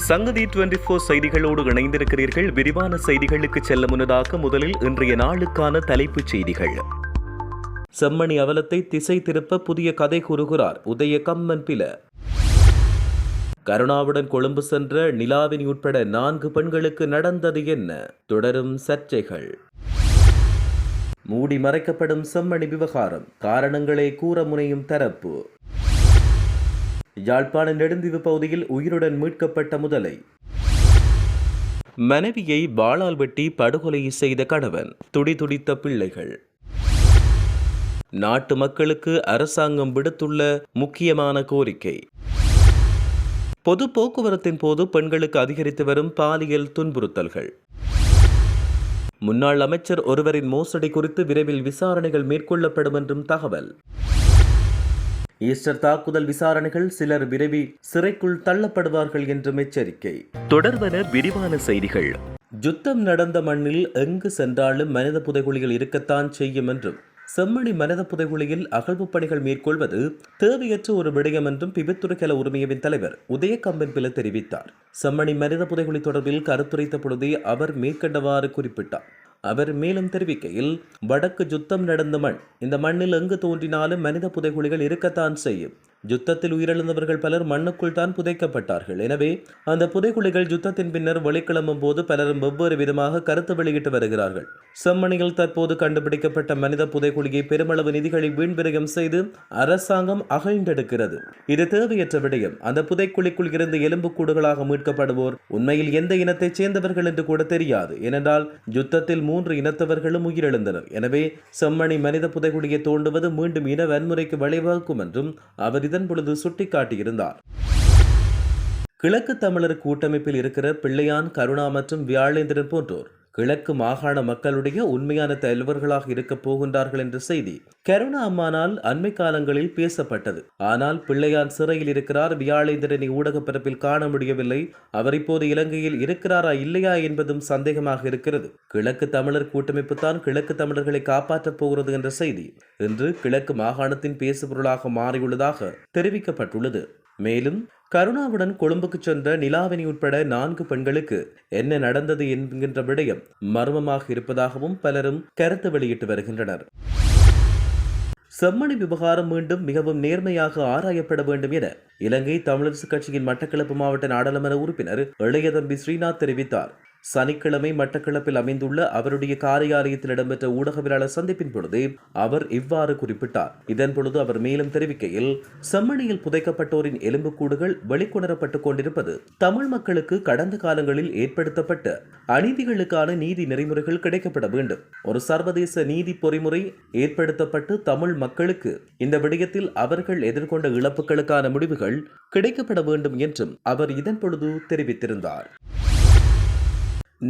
சங்கதி 24 செய்திகளோடு இணைந்திருக்கிறீர்கள். விரிவான செய்திகளுக்கு செல்ல முன்னதாக முதலில் இன்றைய நாளுக்கான தலைப்புச் செய்திகள். செம்மணி அவலத்தை திசை திருப்ப புதிய கதை கூறுகிறார் உதய கம்மன்பில. கருணாவுடன் கொழும்பு சென்ற நிலாவினி உட்பட 4 பெண்களுக்கு நடந்தது என்ன? தொடரும் சர்ச்சைகள். மூடி மறைக்கப்படும் செம்மணி விவகாரம், காரணங்களை கூற முனையும் தரப்பு. யாழ்ப்பாண நெடுந்தீவு பகுதியில் உயிருடன் மீட்கப்பட்ட முதலை. மனைவியை வாளால் வெட்டி படுகொலை செய்த கணவன், துடிதுடித்த பிள்ளைகள். நாட்டு மக்களுக்கு அரசாங்கம் விடுத்துள்ள முக்கியமான கோரிக்கை. பொது போக்குவரத்தின் போது பெண்களுக்கு அதிகரித்து வரும் பாலியல் துன்புறுத்தல்கள். முன்னாள் அமைச்சர் ஒருவரின் மோசடி குறித்து விரைவில் விசாரணைகள் மேற்கொள்ளப்படும் என்றும் தகவல். ஈஸ்டர் தாக்குதல் விசாரணைகள், சிலர் விரைவில் சிறைக்குள் தள்ளப்படுவார்கள் என்றும் எச்சரிக்கை. தொடர்வன விரிவான செய்திகள். யுத்தம் நடந்த மண்ணில் எங்கு சென்றாலும் மனித புதைகுழிகள் இருக்கத்தான் செய்யும் என்றும், செம்மணி மனித புதைகுழியில் அகழ்வு பணிகள் மேற்கொள்வது தேவையற்ற ஒரு விடயம் என்றும் பிபித்துறைக்கல உரிமையவின் தலைவர் உதய கம்பன்பில தெரிவித்தார். செம்மணி மனித புதைகுழி தொடர்பில் கருத்துரைத்த பொழுதே அவர் மேற்கண்டவாறு குறிப்பிட்டார். அவர் மேலும் தெரிவிக்கையில், வடக்கு யுத்தம் நடந்த மண், இந்த மண்ணில் எங்கு தோன்றினாலும் மனித புதைகுழிகள் இருக்கத்தான் செய்யும். யுத்தத்தில் உயிரிழந்தவர்கள் பலர் மண்ணுக்குள் தான் புதைக்கப்பட்டார்கள். எனவே அந்த புதைகுழிகள் யுத்தத்தின் பின்னர் வெளிக்கிளம்பும் போது பலரும் வெவ்வேறு விதமாக கருத்து வெளியிட்டு வருகிறார்கள். செம்மணியில் தற்போது கண்டுபிடிக்கப்பட்ட மனித புதைகுழியை பெருமளவு நிதிகளை வீண்விரயம் செய்து அரசாங்கம் அகழ்ந்தெடுக்கிறது. இது தேவையற்ற விடயம். அந்த புதைக்குழிக்குள் இருந்து எலும்புக்கூடுகளாக மீட்கப்படுவோர் உண்மையில் எந்த இனத்தைச் சேர்ந்தவர்கள் என்று கூட தெரியாது. ஏனென்றால் யுத்தத்தில் 3 இனத்தவர்களும் உயிரிழந்தனர். எனவே செம்மணி மனித புதைகுழியை தோண்டுவது மீண்டும் இன வன்முறைக்கு வழிவகுக்கும் என்றும் அவர் இதன் பொழுது சுட்டிக்காட்டியிருந்தார். கிழக்கு தமிழர் கூட்டமைப்பில் இருக்கிற பிள்ளையான், கருணா மற்றும் வியாழேந்திரன் போன்றோர் கிழக்கு மாகாண மக்களுடைய உண்மையான தலைவர்களாக இருக்கப் போகின்றார்கள் என்ற செய்தி கருணா அம்மானால் அண்மை காலங்களில் பேசப்பட்டது. ஆனால் பிள்ளையான் சிறையில் இருக்கிறார், வியாழேந்திரனை ஊடக பரப்பில் காண முடியவில்லை. அவர் இப்போது இலங்கையில் இருக்கிறாரா இல்லையா என்பதும் சந்தேகமாக இருக்கிறது. கிழக்கு தமிழர் கூட்டமைப்பு தான் கிழக்கு தமிழர்களை காப்பாற்றப் போகிறது என்ற செய்தி இன்று கிழக்கு மாகாணத்தின் பேசுபொருளாக மாறியுள்ளதாக தெரிவிக்கப்பட்டுள்ளது. மேலும் கருணாவுடன் கொழும்புக்கு சென்ற நிலாவினி உட்பட 4 பெண்களுக்கு என்ன நடந்தது என்கின்ற விடயம் மர்மமாக இருப்பதாகவும் பலரும் கருத்து வெளியிட்டு வருகின்றனர். செம்மணி விவகாரம் மீண்டும் மிகவும் நேர்மையாக ஆராயப்பட வேண்டும் என இலங்கை தமிழரசு கட்சியின் மட்டக்களப்பு மாவட்ட நாடாளுமன்ற உறுப்பினர் இளையதம்பி ஸ்ரீநாத் தெரிவித்தார். சனிக்கிழமை மட்டக்களப்பில் அமைந்துள்ள அவருடைய காரியாலயத்தில் இடம்பெற்ற ஊடகவியலாளர் சந்திப்பின் பொழுது அவர் இவ்வாறு குறிப்பிட்டார். இதன் பொழுது அவர் மேலும் தெரிவிக்கையில், செம்மணியில் புதைக்கப்பட்டோரின் எலும்புக்கூடுகள் வெளிக்கொணரப்பட்டுக் கொண்டிருப்பது தமிழ் மக்களுக்கு கடந்த காலங்களில் ஏற்படுத்தப்பட்ட அநீதிகளுக்கான நீதி நெறிமுறைகள் கிடைக்கப்பட வேண்டும். ஒரு சர்வதேச நீதி பொறிமுறை ஏற்படுத்தப்பட்டு தமிழ் மக்களுக்கு இந்த விடயத்தில் அவர்கள் எதிர்கொண்ட இழப்புகளுக்கான முடிவுகள் கிடைக்கப்பட வேண்டும் என்றும் அவர் இதன் பொழுது தெரிவித்திருந்தார்.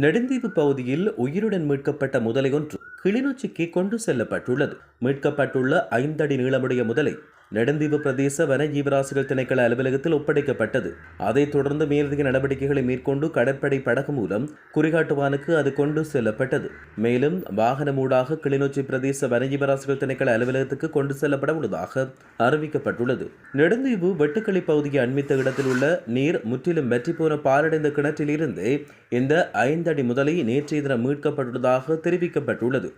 நெடுந்தீவு பகுதியில் உயிருடன் மீட்கப்பட்ட முதலை ஒன்று கிளிநொச்சிக்கு கொண்டு செல்லப்பட்டுள்ளது. மீட்கப்பட்டுள்ள 5 அடி நீளமுடைய முதலை நெடுந்தீவு பிரதேச வனஜீவராசிகள் திணைக்கள அலுவலகத்தில் ஒப்படைக்கப்பட்டது. அதைத் தொடர்ந்து மேலதிக நடவடிக்கைகளை மேற்கொண்டு கடற்படை படகு மூலம் குறிகாட்டுவானுக்கு அது கொண்டு செல்லப்பட்டது. மேலும் வாகனமூடாக கிளிநொச்சி பிரதேச வனஜீவராசிகள் திணைக்கள அலுவலகத்துக்கு கொண்டு செல்லப்பட உள்ளதாக அறிவிக்கப்பட்டுள்ளது. நெடுந்தீவு வெட்டுக்களி பகுதியை அண்மித்த இடத்தில் உள்ள நீர் முற்றிலும் வற்றிப்போன பாலடைந்த கிணற்றில் இருந்து இந்த 5 அடி முதலை நேற்றைய தினம் மீட்கப்பட்டுள்ளதாக தெரிவிக்கப்பட்டுள்ளது.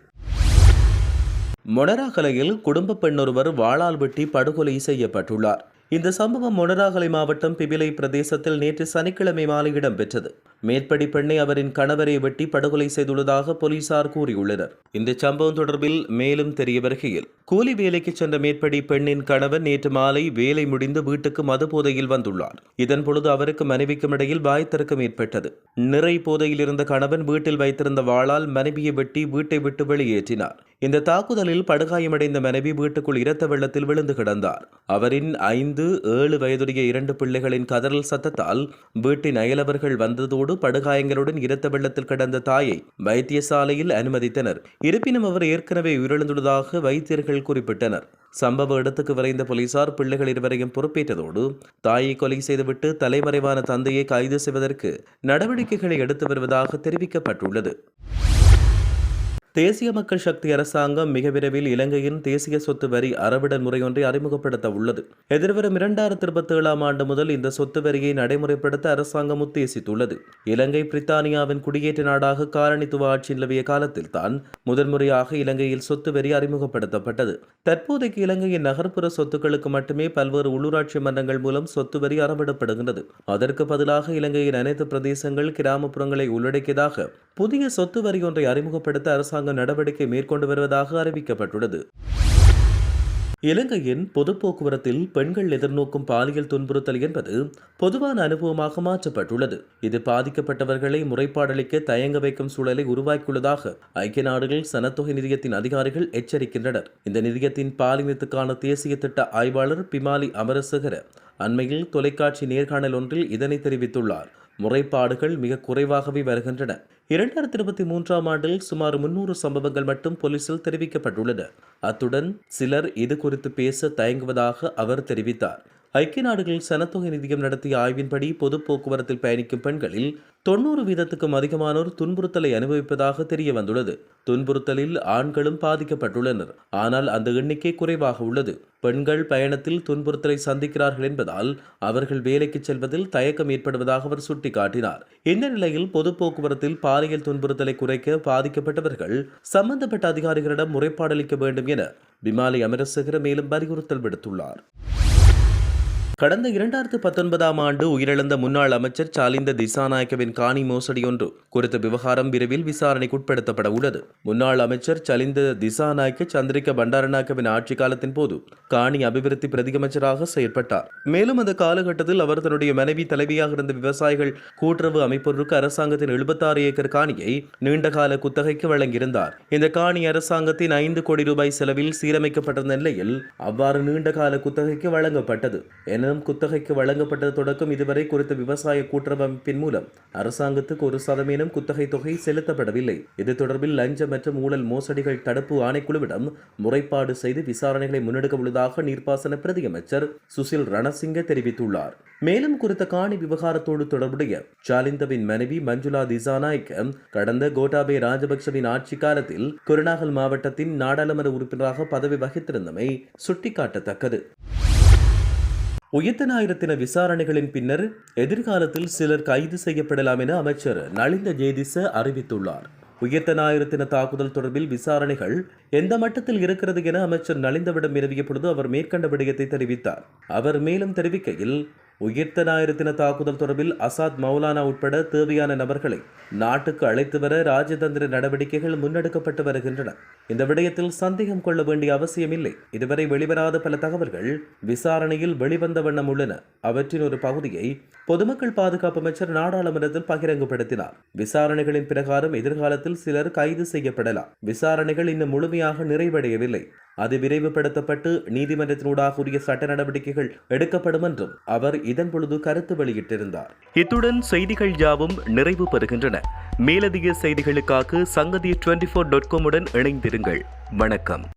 மொனராகலையில் குடும்ப பெண்ணொருவர் வாளால் வெட்டி படுகொலை செய்யப்பட்டுள்ளார். இந்த சம்பவம் மொனராகலை மாவட்டம் பிபிலை பிரதேசத்தில் நேற்று சனிக்கிழமை மாலை இடம்பெற்றது. மேற்படி பெண்ணை அவரின் கணவரை வெட்டி படுகொலை செய்துள்ளதாக போலீசார் கூறியுள்ளனர். இந்த சம்பவம் தொடர்பில் மேலும் தெரிய வருகையில், கூலி வேலைக்கு சென்ற மேற்படி பெண்ணின் கணவன் நேற்று மாலை வேலை முடிந்து வீட்டுக்கு மது போதையில் வந்துள்ளார். இதன் பொழுது அவருக்கு மனைவிக்கும் இடையில் வாய்த்தர்க்கம் ஏற்பட்டது. நிறை போதையில் இருந்த கணவன் வீட்டில் வைத்திருந்த வாளால் மனைவியை வெட்டி வீட்டை விட்டு வெளியேற்றினார். இந்த தாக்குதலில் படுகாயமடைந்த மனைவி வீட்டுக்குள் இரத்த வெள்ளத்தில் விழுந்து கிடந்தார். அவரின் 5, 7 வயதுடைய 2 பிள்ளைகளின் கதறல் சத்தத்தால் வீட்டின் அயலவர்கள் வந்ததோடு படுகாயங்களுடன் இரத்த வெள்ளத்தில் கிடந்த தாயை வைத்தியசாலையில் அனுமதித்தனர். இருப்பினும் அவர் ஏற்கனவே உயிரிழந்துள்ளதாக வைத்தியர்கள் குறிப்பிட்டனர். சம்பவ இடத்துக்கு விரைந்த போலீசார் பிள்ளைகள் இருவரையும் பொறுப்பேற்றதோடு தாயை கொலை செய்துவிட்டு தலைமறைவான தந்தையை கைது செய்வதற்கு நடவடிக்கைகளை எடுத்து வருவதாக தெரிவிக்கப்பட்டுள்ளது. தேசிய மக்கள் சக்தி அரசாங்கம் மிக விரைவில் இலங்கையின் தேசிய சொத்து வரி அறவிடல் முறையொன்றை அறிமுகப்படுத்த உள்ளது. எதிர்வரும் 2027 ஆண்டு முதல் இந்த சொத்து வரியை நடைமுறைப்படுத்த அரசாங்கம் உத்தேசித்துள்ளது. இலங்கை பிரித்தானியாவின் குடியேற்ற நாடாக காலனித்துவ ஆட்சி நிலவிய காலத்தில் தான் முதன்முறையாக இலங்கையில் சொத்து வரி அறிமுகப்படுத்தப்பட்டது. தற்போதைக்கு இலங்கையின் நகர்ப்புற சொத்துக்களுக்கு மட்டுமே பல்வேறு உள்ளூராட்சி மன்றங்கள் மூலம் சொத்து வரி அறவிடப்படுகின்றது. அதற்கு பதிலாக இலங்கையின் அனைத்து பிரதேசங்கள் கிராமப்புறங்களை உள்ளடக்கியதாக புதிய சொத்து வரி ஒன்றை அறிமுகப்படுத்த அரசாங்கம் நடவடிக்கை மேற்கொண்டு வருவதாக அறிவிக்கப்பட்டுள்ளது. இலங்கையின் பொது போக்குவரத்தில் பெண்கள் எதிர்நோக்கும் பாலியல் துன்புறுத்தல் என்பது பொதுவான அனுபவமாக மாற்றப்பட்டுள்ளது. இது பாதிக்கப்பட்டவர்களை முறைப்பாடளிக்க தயங்க வைக்கும் சூழலை உருவாக்கியுள்ளதாக ஐக்கிய நாடுகள் சனத்தொகை நிதியத்தின் அதிகாரிகள் எச்சரிக்கின்றனர். இந்த நிதியத்தின் பாலினத்துக்கான தேசிய திட்ட ஆய்வாளர் பிமாலி அமரசேகர அண்மையில் தொலைக்காட்சி நேர்காணல் ஒன்றில் இதனை தெரிவித்துள்ளார். முறைப்பாடுகள் மிக குறைவாகவே வருகின்றன. 2023 ஆண்டில் சுமார் 300 சம்பவங்கள் மட்டும் போலீசில் தெரிவிக்கப்பட்டுள்ளன. அத்துடன் சிலர் இது குறித்து பேச தயங்குவதாக அவர் தெரிவித்தார். ஐக்கிய நாடுகள் சனத்தொகை நிதியம் நடத்திய ஆய்வின்படி பொது போக்குவரத்தில் பயணிக்கும் பெண்களில் 90% அதிகமானோர் துன்புறுத்தலை அனுபவிப்பதாக தெரிய வந்துள்ளது. துன்புறுத்தலில் ஆண்களும் பாதிக்கப்பட்டுள்ளனர். ஆனால் அந்த எண்ணிக்கை குறைவாக உள்ளது. பெண்கள் பயணத்தில் துன்புறுத்தலை சந்திக்கிறார்கள் என்பதால் அவர்கள் வேலைக்கு செல்வதில் தயக்கம் ஏற்படுவதாக அவர் சுட்டிக்காட்டினார். இந்த நிலையில் பொது போக்குவரத்தில் பாலியல் துன்புறுத்தலை குறைக்க பாதிக்கப்பட்டவர்கள் சம்பந்தப்பட்ட அதிகாரிகளிடம் முறைப்பாடளிக்க வேண்டும் என பிமாலி அமரசேகர மேலும் வலியுறுத்தல் விடுத்துள்ளார். கடந்த 2019 ஆண்டு உயிரிழந்த முன்னாள் அமைச்சர் சாலிந்த திசாநாயக்கவின் காணி மோசடி ஒன்று குறித்த விவகாரம் விரைவில் விசாரணைக்கு உட்படுத்தப்பட உள்ளது. முன்னாள் அமைச்சர் சாலிந்த திசாநாயக்க சந்திரிகா பண்டாரநாயக்கவின் ஆட்சி காலத்தின் போது காணி அபிவிருத்தி பிரதியமைச்சராக செயற்பட்டார். மேலும் அந்த காலகட்டத்தில் அவர் தன்னுடைய மனைவி தலைவியாக இருந்த விவசாயிகள் கூட்டுறவு அமைப்பொருளுக்கு அரசாங்கத்தின் 76 ஏக்கர் காணியை நீண்டகால குத்தகைக்கு வழங்கியிருந்தார். இந்த காணி அரசாங்கத்தின் 5 கோடி ரூபாய் செலவில் சீரமைக்கப்பட்டிருந்த நிலையில் அவ்வாறு நீண்டகால குத்தகைக்கு வழங்கப்பட்டது. குத்தகைக்கு வழங்கப்பட்டது தொடக்கம் இதுவரை குறித்த விவசாய கூட்டுறவு அமைப்பின் மூலம் அரசாங்கத்துக்கு 1% குத்தகை தொகை செலுத்தப்படவில்லை. இது தொடர்பில் லஞ்ச மற்றும் ஊழல் மோசடிகள் தடுப்பு ஆணைக்குழுவிடம் முறைப்பாடு செய்து விசாரணைகளை முன்னெடுக்க உள்ளதாக நீர்ப்பாசன பிரதியமைச்சர் சுசில் ரணசிங்க தெரிவித்துள்ளார். மேலும் குறித்த காணி விவகாரத்தோடு தொடர்புடைய சாலிந்தவின் மனைவி மஞ்சுளா திசாநாயக்க கடந்த கோட்டாபய ராஜபக்சவின் ஆட்சி காலத்தில் குருநாகல் மாவட்டத்தின் நாடாளுமன்ற உறுப்பினராக பதவி வகித்திருந்தமை சுட்டிக்காட்டத்தக்கது. உயிர்த்த விசாரணைகளின் பின்னர் எதிர்காலத்தில் சிலர் கைது செய்யப்படலாம் என அமைச்சர் நலிந்த ஜேதிச அறிவித்துள்ளார். உயிர்த்த தாக்குதல் தொடர்பில் விசாரணைகள் எந்த மட்டத்தில் இருக்கிறது என அமைச்சர் நலிந்தவிடம் வினவிய பொழுது அவர் மேற்கண்ட விடயத்தை தெரிவித்தார். அவர் மேலும் தெரிவிக்கையில், உயிர்த்த தாக்குதல் தொடர்பில் அசாத் மௌலானா உட்பட தேவையான நபர்களை நாட்டுக்கு அழைத்து வர ராஜதந்திர நடவடிக்கைகள் முன்னெடுக்கப்பட்டு வருகின்றன. இந்த விடயத்தில் சந்தேகம் கொள்ள வேண்டிய அவசியமில்லை. இதுவரை வெளிவராத பல தகவல்கள் விசாரணையில் வெளிவந்த வண்ணம் உள்ளன. அவற்றின் ஒரு பகுதியை பொதுமக்கள் பாதுகாப்பு அமைச்சர் நாடாளுமன்றத்தில் பகிரங்கப்படுத்தினார். விசாரணைகளின் பிரகாரம் எதிர்காலத்தில் சிலர் கைது செய்யப்படலாம். விசாரணைகள் இன்னும் முழுமையாக நிறைவடையவில்லை. அது விரைவுபடுத்தப்பட்டு நீதிமன்றத்தினூடாக உரிய சட்ட நடவடிக்கைகள் எடுக்கப்படும் என்றும் அவர் இதன் பொழுது கருத்து வெளியிட்டிருந்தார். இத்துடன் செய்திகள் யாவும் நிறைவு பெறுகின்றன. மேலதிக செய்திகளுக்காக சங்கதி 24.com உடன் இணைந்திருங்கள். வணக்கம்.